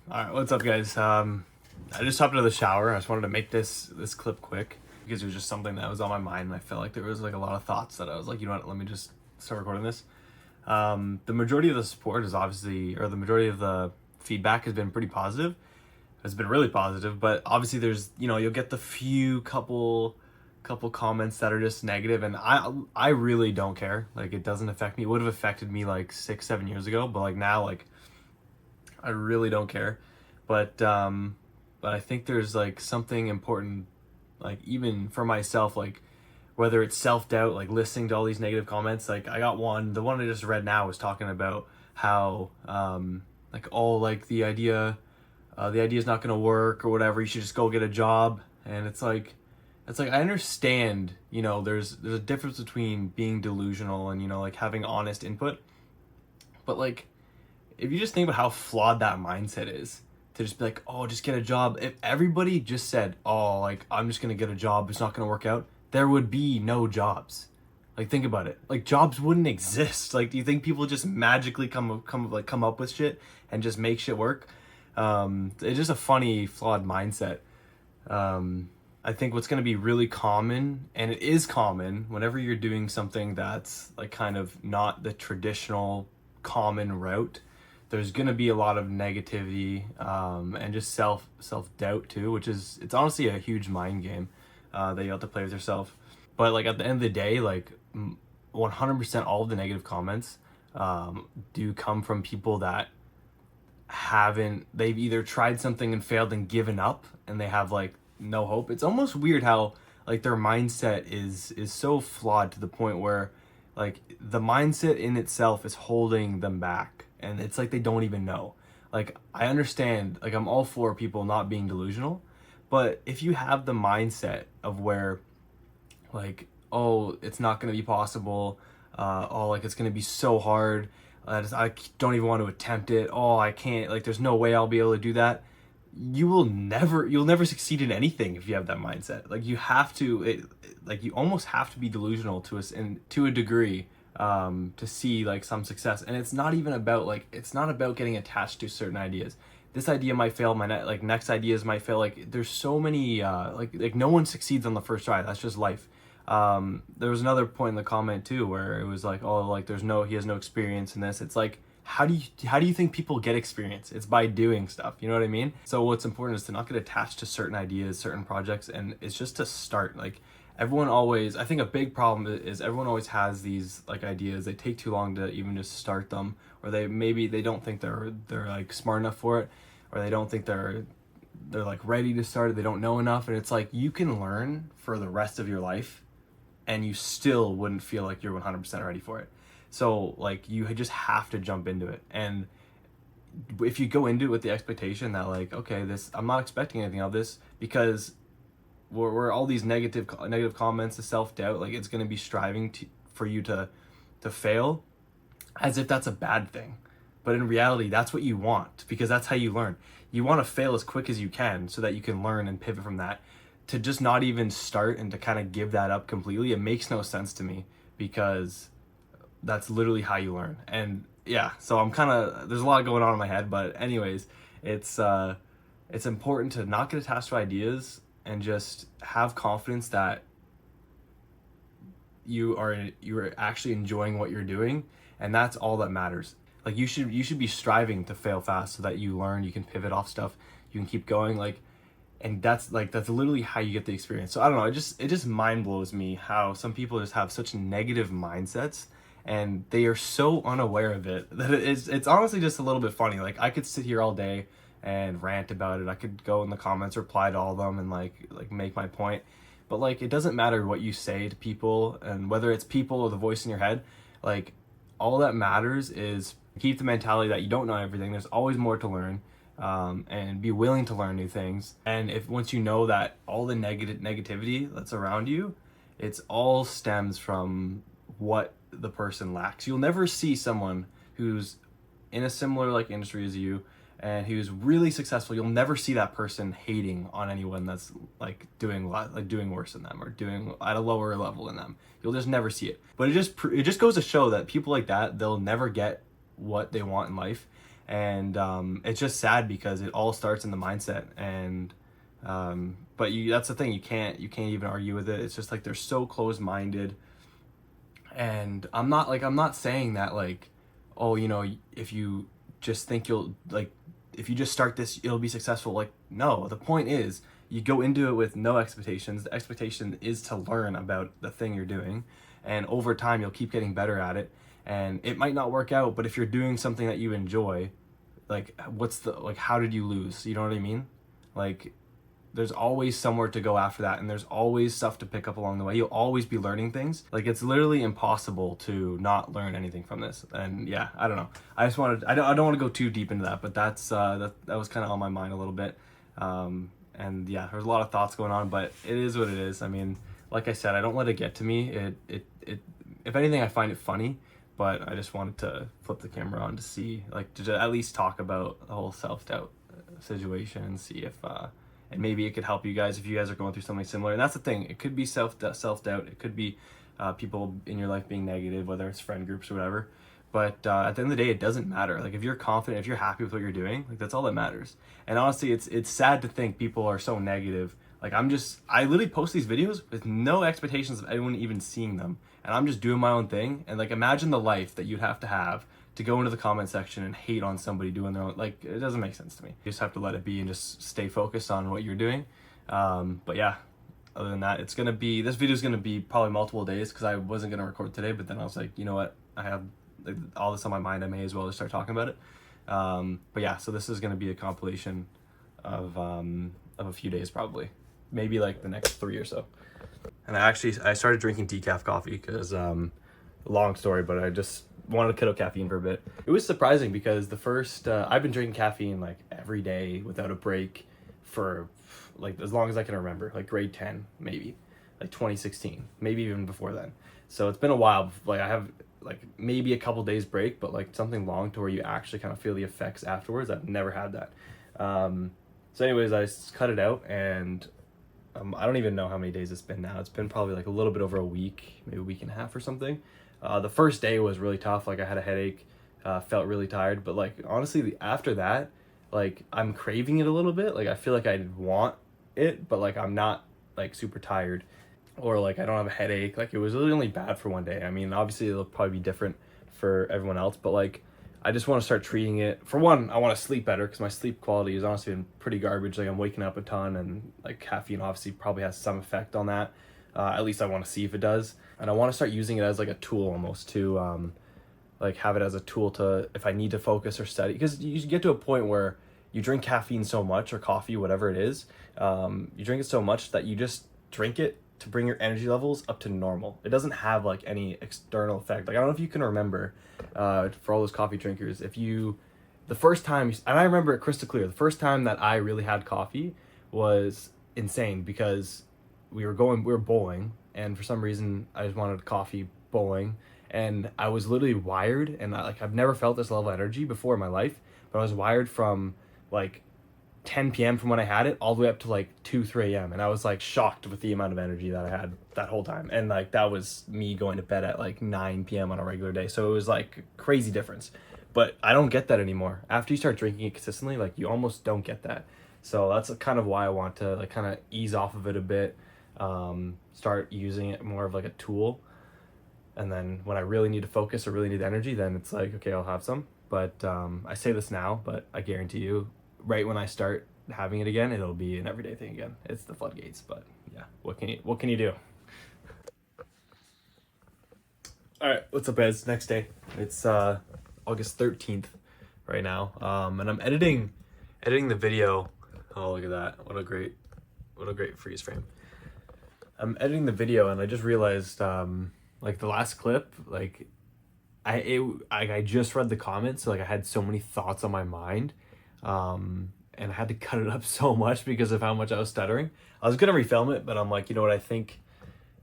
All right, what's up, guys? I just hopped into the shower. I just wanted to make this clip quick because it was just something that was on my mind, and I felt like there was like a lot of thoughts that I was like, you know what? Let me just start recording this. The majority of the support is obviously, or the majority of the feedback has been pretty positive. It's been really positive, but obviously there's, you'll get the few couple comments that are just negative, and I really don't care. Like, it doesn't affect me. It would have affected me like 6-7 years ago, but like now, like, I really don't care. But I think there's like something important, like even for myself, like whether it's self-doubt, like listening to all these negative comments. Like, I got the one I just read now was talking about how like, all like the idea is not going to work or whatever, you should just go get a job. And it's like I understand, there's a difference between being delusional and, like having honest input. But like, if you just think about how flawed that mindset is, to just be like, oh, just get a job. If everybody just said, oh, like, I'm just gonna get a job, it's not gonna work out, there would be no jobs. Like, think about it. Like, jobs wouldn't exist. Like, do you think people just magically come up with shit and just make shit work? It's just a funny, flawed mindset. I think what's going to be really common, and it is common, whenever you're doing something that's like kind of not the traditional common route, there's going to be a lot of negativity, and just self-doubt too, which is, it's honestly a huge mind game that you have to play with yourself. But like, at the end of the day, like 100% all of the negative comments do come from people that they've either tried something and failed and given up, and they have like no hope. It's almost weird how like their mindset is so flawed to the point where like the mindset in itself is holding them back, and it's like they don't even know. Like, I understand, like, I'm all for people not being delusional, but if you have the mindset of where like, oh, it's not going to be possible, oh, like, it's going to be so hard, I don't even want to attempt it, oh, I can't, like, there's no way I'll be able to do that, you'll never succeed in anything if you have that mindset. Like, you have to, like, you almost have to be delusional to a degree, to see like some success. And it's not even about, like, it's not about getting attached to certain ideas. This idea might fail, my next ideas might fail. Like, there's so many, like no one succeeds on the first try. That's just life. There was another point in the comment too where it was like, oh, like, he has no experience in this. It's like, how do you think people get experience? It's by doing stuff, you know what I mean? So what's important is to not get attached to certain ideas, certain projects, and it's just to start. Like, I think a big problem is everyone always has these like ideas, they take too long to even just start them, or they don't think they're like smart enough for it, or they don't think they're like ready to start it, they don't know enough. And it's like, you can learn for the rest of your life and you still wouldn't feel like you're 100% ready for it. So like, you just have to jump into it. And if you go into it with the expectation that like, okay, I'm not expecting anything of this, because we're all these negative comments, the self-doubt, like, it's going to be striving for you to fail, as if that's a bad thing. But in reality, that's what you want, because that's how you learn. You want to fail as quick as you can so that you can learn and pivot from that. To just not even start and to kind of give that up completely, it makes no sense to me, because that's literally how you learn. And yeah, so there's a lot going on in my head, but anyways, it's important to not get attached to ideas and just have confidence that you're actually enjoying what you're doing, and that's all that matters. Like, you should be striving to fail fast so that you learn, you can pivot off stuff, you can keep going, like, and that's literally how you get the experience. So I don't know, it just mind blows me how some people just have such negative mindsets, and they are so unaware of it that it's honestly just a little bit funny. Like, I could sit here all day and rant about it. I could go in the comments, reply to all of them, and like make my point. But like, it doesn't matter what you say to people, and whether it's people or the voice in your head, like, all that matters is keep the mentality that you don't know everything. There's always more to learn, and be willing to learn new things. And once you know that all the negativity that's around you, it's all stems from what the person lacks. You'll never see someone who's in a similar like industry as you and who's really successful. You'll never see that person hating on anyone that's like doing worse than them or doing at a lower level than them. You'll just never see it. But it just goes to show that people like that, they'll never get what they want in life, And it's just sad because it all starts in the mindset. And but that's the thing, you can't even argue with it. It's just like they're so close-minded. And I'm not saying that like, oh, you know, if you just think you'll like, if you just start this, it'll be successful. Like, no, the point is you go into it with no expectations. The expectation is to learn about the thing you're doing, and over time you'll keep getting better at it. And it might not work out, but if you're doing something that you enjoy, like, how did you lose? You know what I mean? Like, there's always somewhere to go after that, and there's always stuff to pick up along the way. You'll always be learning things. Like, it's literally impossible to not learn anything from this. And yeah, I don't know. I don't want to go too deep into that, but that was kind of on my mind a little bit. And yeah, there's a lot of thoughts going on, but it is what it is. I mean, like I said, I don't let it get to me. It if anything, I find it funny, but I just wanted to flip the camera on to see, like, to at least talk about the whole self-doubt situation and see if and maybe it could help you guys if you guys are going through something similar. And that's the thing, it could be self-doubt, it could be people in your life being negative, whether it's friend groups or whatever. But at the end of the day, it doesn't matter. Like, if you're confident, if you're happy with what you're doing, like, that's all that matters. And honestly, it's sad to think people are so negative. Like, I literally post these videos with no expectations of anyone even seeing them, and I'm just doing my own thing. And like, imagine the life that you'd have to go into the comment section and hate on somebody doing their own. Like, it doesn't make sense to me. You just have to let it be and just stay focused on what you're doing. But yeah, other than that, this video is gonna be probably multiple days, because I wasn't gonna record today, but then I was like, you know what, I have like all this on my mind, I may as well just start talking about it. But yeah, so this is gonna be a compilation of a few days, probably maybe like the next 3 or so. And I started drinking decaf coffee because long story, but I just wanted to cut out caffeine for a bit. It was surprising because I've been drinking caffeine like every day without a break for like as long as I can remember, like grade 10 maybe, like 2016, maybe even before then. So it's been a while. Like, I have like maybe a couple days break, but like something long to where you actually kind of feel the effects afterwards. I've never had that. So anyways, I cut it out, and I don't even know how many days it's been now. It's been probably like a little bit over a week, maybe a week and a half or something. The first day was really tough. Like, I had a headache, felt really tired, but like, honestly, after that, like, I'm craving it a little bit. Like, I feel like I want it, but like, I'm not like super tired, or like I don't have a headache. Like, it was really only bad for one day. I mean, obviously it'll probably be different for everyone else, but like, I just want to start treating it. For one, I want to sleep better, because my sleep quality has honestly been pretty garbage. Like, I'm waking up a ton, and like caffeine obviously probably has some effect on that. At least I want to see if it does. And I want to start using it as like a tool almost to like have it as a tool to, if I need to focus or study, because you get to a point where you drink caffeine so much, or coffee, whatever it is, you drink it so much that you just drink it to bring your energy levels up to normal. It doesn't have like any external effect. Like, I don't know if you can remember, for all those coffee drinkers, the first time, and I remember it crystal clear, the first time that I really had coffee was insane, because we were bowling, and for some reason I just wanted coffee bowling, and I was literally wired, and I've never felt this level of energy before in my life, but I was wired from like 10 p.m. from when I had it all the way up to like 2-3 a.m. and I was like shocked with the amount of energy that I had that whole time. And like, that was me going to bed at like 9 p.m. on a regular day, so it was like crazy difference. But I don't get that anymore. After you start drinking it consistently, like, you almost don't get that. So that's kind of why I want to like kind of ease off of it a bit, start using it more of like a tool, and then when I really need to focus or really need energy, then it's like, okay, I'll have some. But I say this now, but I guarantee you, right when I start having it again, it'll be an everyday thing again. It's the floodgates. But yeah, what can you do? All right, what's up, guys? Next day. It's August 13th right now, and I'm editing the video. Oh, look at that! What a great freeze frame. I'm editing the video, and I just realized, like, the last clip, like, I just read the comments, so like, I had so many thoughts on my mind, and I had to cut it up so much because of how much I was stuttering. I was gonna refilm it, but I'm like, you know what, I think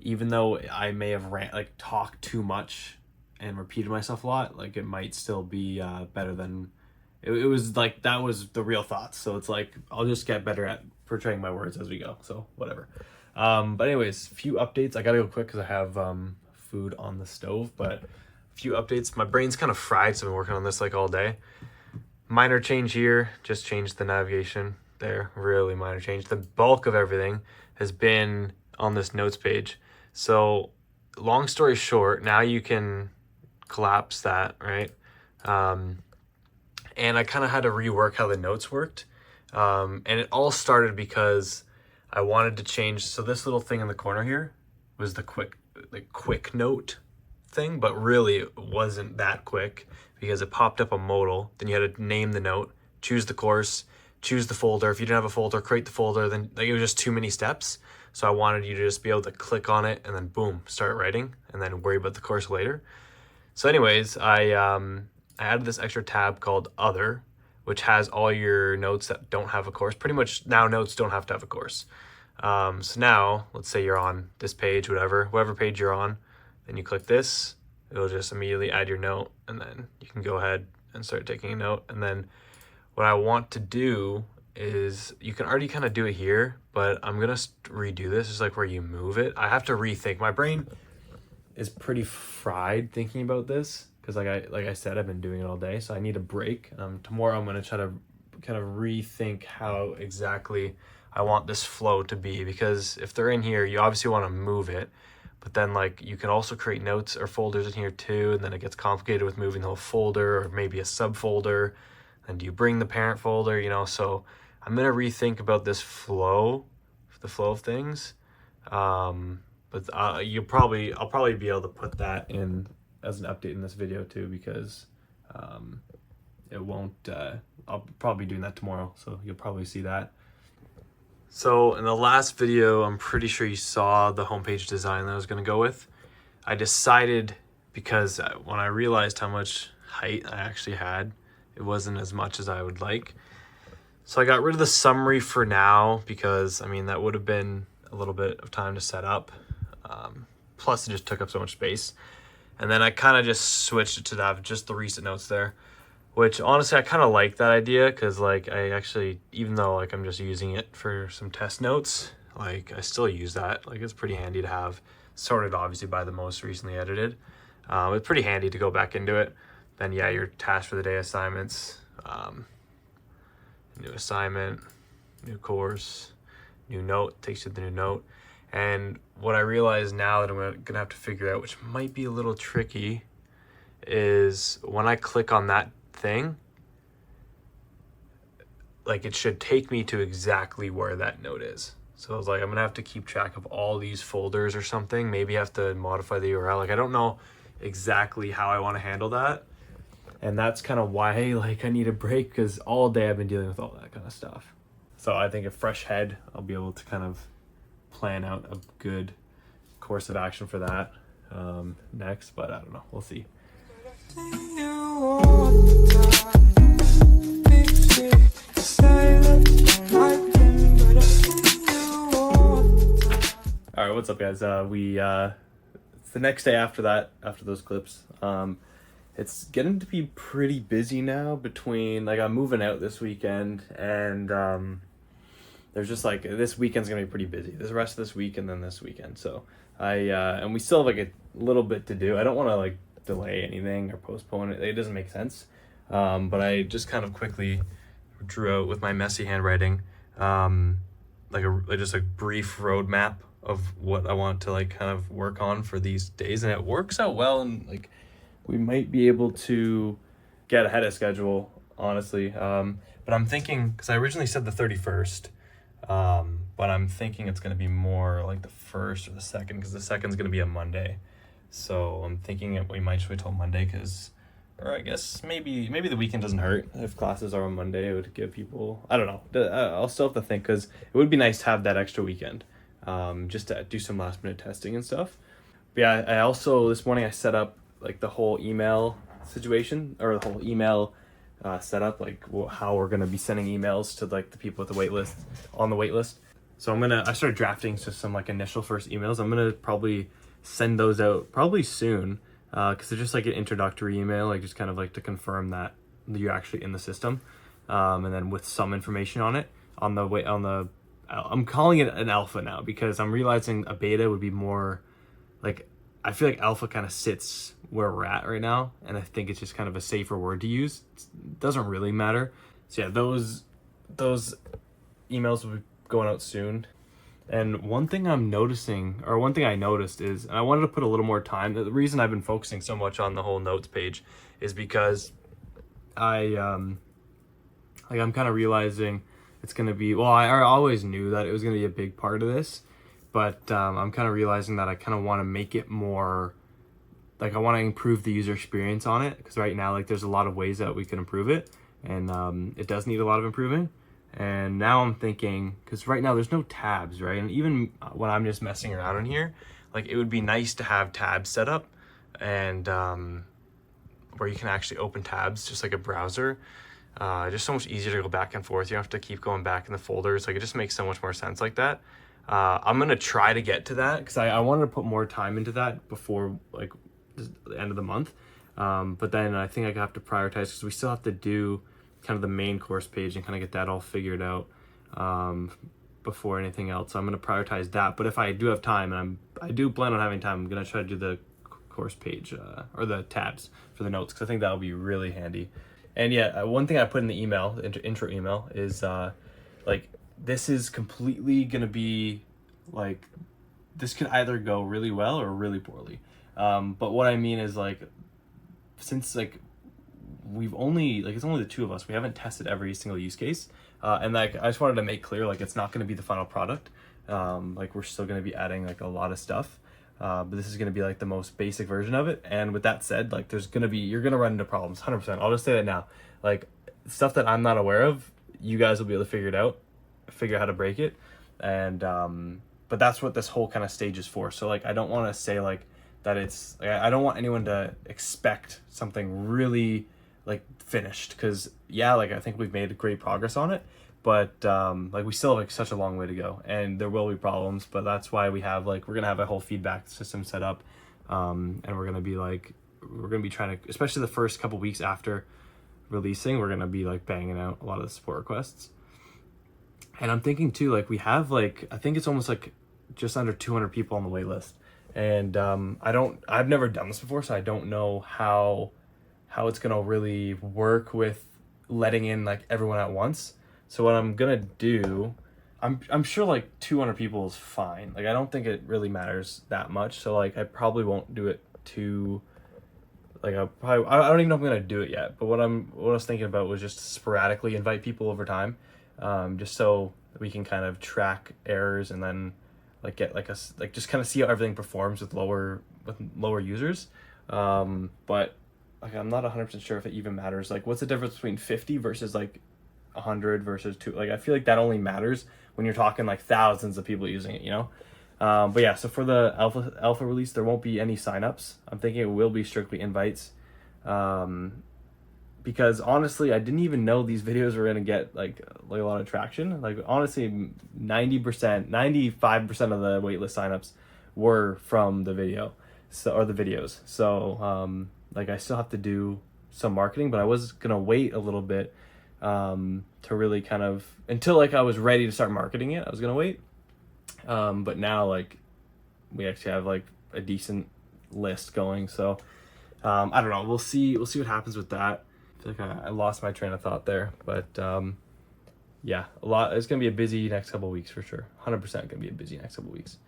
even though I may have talked too much and repeated myself a lot, like, it might still be better than it was. Like, that was the real thoughts, so it's like, I'll just get better at portraying my words as we go, so whatever. But anyways, few updates. I gotta go quick because I have food on the stove, but a few updates. My brain's kind of fried, so I've been working on this like all day. Minor change here, just changed the navigation there, really minor change. The bulk of everything has been on this notes page. So long story short, now you can collapse that, right? And I kind of had to rework how the notes worked. And it all started because I wanted to change. So this little thing in the corner here was the quick note thing, but really it wasn't that quick because it popped up a modal. Then you had to name the note, choose the course, choose the folder. If you didn't have a folder, create the folder. Then like, it was just too many steps. So I wanted you to just be able to click on it and then boom, start writing and then worry about the course later. So anyways, I added this extra tab called Other, which has all your notes that don't have a course. Pretty much now notes don't have to have a course. So now, let's say you're on this page, whatever page you're on, then you click this, it'll just immediately add your note, and then you can go ahead and start taking a note. And then what I want to do is, you can already kind of do it here, but I'm gonna redo this. It's like where you move it. I have to rethink. My brain is pretty fried thinking about this because like I said, I've been doing it all day, so I need a break. Tomorrow I'm gonna try to kind of rethink how exactly I want this flow to be, because if they're in here, you obviously want to move it, but then like you can also create notes or folders in here too, and then it gets complicated with moving the whole folder or maybe a subfolder. And do you bring the parent folder, you know? So I'm gonna rethink about this flow, the flow of things. But I'll probably be able to put that in as an update in this video too, because it won't. I'll probably be doing that tomorrow, so you'll probably see that. So in the last video, I'm pretty sure you saw the homepage design that I was going to go with. I decided, because when I realized how much height I actually had, it wasn't as much as I would like. So I got rid of the summary for now, because I mean that would have been a little bit of time to set up. Plus it just took up so much space. And then I kind of just switched it to have just the recent notes there, which honestly I kind of like that idea, because like I actually, even though like I'm just using it for some test notes, like I still use that. Like it's pretty handy to have, sorted obviously by the most recently edited. It's pretty handy to go back into it. Then yeah, your task for the day assignments, new assignment, new course, new note, takes you to the new note. And what I realize now that I'm gonna have to figure out, which might be a little tricky, is when I click on that thing, like it should take me to exactly where that note is. So I was like, I'm gonna have to keep track of all these folders or something. Maybe have to modify the URL. Like I don't know exactly how I want to handle that. And that's kind of why like I need a break, because all day I've been dealing with all that kind of stuff. So I think a fresh head, I'll be able to kind of plan out a good course of action for that next, but I don't know, we'll see. All right, what's up guys? It's the next day after that, after those clips. It's getting to be pretty busy now between, like, I'm moving out this weekend, and there's just like, this weekend's gonna be pretty busy. There's the rest of this week and then this weekend. So and we still have like a little bit to do. I don't want to like delay anything or postpone it. It doesn't make sense. But I just kind of quickly drew out with my messy handwriting, like just a brief roadmap of what I want to like kind of work on for these days, and it works out well, and like we might be able to get ahead of schedule, honestly. But I'm thinking, because I originally said the 31st, but I'm thinking it's going to be more like the 1st or the 2nd, because the 2nd is going to be a Monday. So I'm thinking we might just wait till Monday, or I guess maybe the weekend doesn't hurt. If classes are on Monday, it would give people, I don't know. I'll still have to think, because it would be nice to have that extra weekend, just to do some last minute testing and stuff. But yeah, I also, this morning I set up like the whole email situation, or the whole email setup, like how we're going to be sending emails to like the people with the waitlist, on the waitlist. So I started drafting just some like initial first emails. I'm going to probably send those out probably soon, because they're just like an introductory email, like just kind of like to confirm that you're actually in the system, and then with some information on it. I'm calling it an alpha now, because I'm realizing a beta would be more like I feel like alpha kind of sits where we're at right now, and I think it's just kind of a safer word to use. It doesn't really matter. So yeah, those emails will be going out soon. And one thing I'm noticing, or one thing I noticed is, and I wanted to put a little more time. The reason I've been focusing so much on the whole notes page is because I'm kind of realizing it's going to be, well, I always knew that it was going to be a big part of this, but I'm kind of realizing that I kind of want to make it more, like I want to improve the user experience on it, because right now, like there's a lot of ways that we can improve it, and it does need a lot of improvement. And now I'm thinking, because right now there's no tabs, right? And even when I'm just messing around in here, like it would be nice to have tabs set up, and where you can actually open tabs just like a browser. Just so much easier to go back and forth. You don't have to keep going back in the folders. Like it just makes so much more sense like that. I'm gonna try to get to that, because I wanted to put more time into that before like the end of the month. But then I think I have to prioritize, because we still have to do kind of the main course page and kind of get that all figured out before anything else. So I'm going to prioritize that. But if I do have time, and I do plan on having time, I'm going to try to do the course page or the tabs for the notes, because I think that'll be really handy. And yeah, one thing I put in the email, the intro email, is like this is completely going to be like, this could either go really well or really poorly. But what I mean is, like, since like we've only, like, it's only the two of us, we haven't tested every single use case, and like I just wanted to make clear, like, it's not going to be the final product. Like we're still going to be adding like a lot of stuff, but this is going to be like the most basic version of it. And with that said, like you're going to run into problems 100%. I'll just say that now. Like stuff that I'm not aware of, you guys will be able to figure it out, figure out how to break it. And but that's what this whole kind of stage is for. So like I don't want to say like that it's like, I don't want anyone to expect something really like finished, because yeah, like I think we've made great progress on it, but like we still have like such a long way to go, and there will be problems. But that's why we have like, we're gonna have a whole feedback system set up, and we're gonna be trying to, especially the first couple weeks after releasing, we're gonna be like banging out a lot of the support requests. And I'm thinking too, like we have like, I think it's almost like just under 200 people on the wait list, and I've never done this before, so I don't know how it's gonna really work with letting in like everyone at once. So what I'm gonna do, I'm sure like 200 people is fine. Like I don't think it really matters that much. So like I probably won't do it too, like I don't even know if I'm gonna do it yet. But what I was thinking about was just sporadically invite people over time, just so we can kind of track errors, and then like get like just kind of see how everything performs with lower users. But like I'm not 100% sure if it even matters. Like what's the difference between 50 versus like 100 versus 2? Like I feel like that only matters when you're talking like thousands of people using it, you know? But yeah, so for the alpha release, there won't be any signups. I'm thinking it will be strictly invites, because honestly, I didn't even know these videos were gonna get like a lot of traction. Like honestly, 95% of the waitlist signups were from the video, or the videos. So like I still have to do some marketing, but I was gonna wait a little bit to really kind of, until like I was ready to start marketing it, I was gonna wait. But now like we actually have like a decent list going, so I don't know. We'll see what happens with that. I feel like I lost my train of thought there, but yeah, it's gonna be a busy next couple of weeks for sure. 100% gonna be a busy next couple of weeks.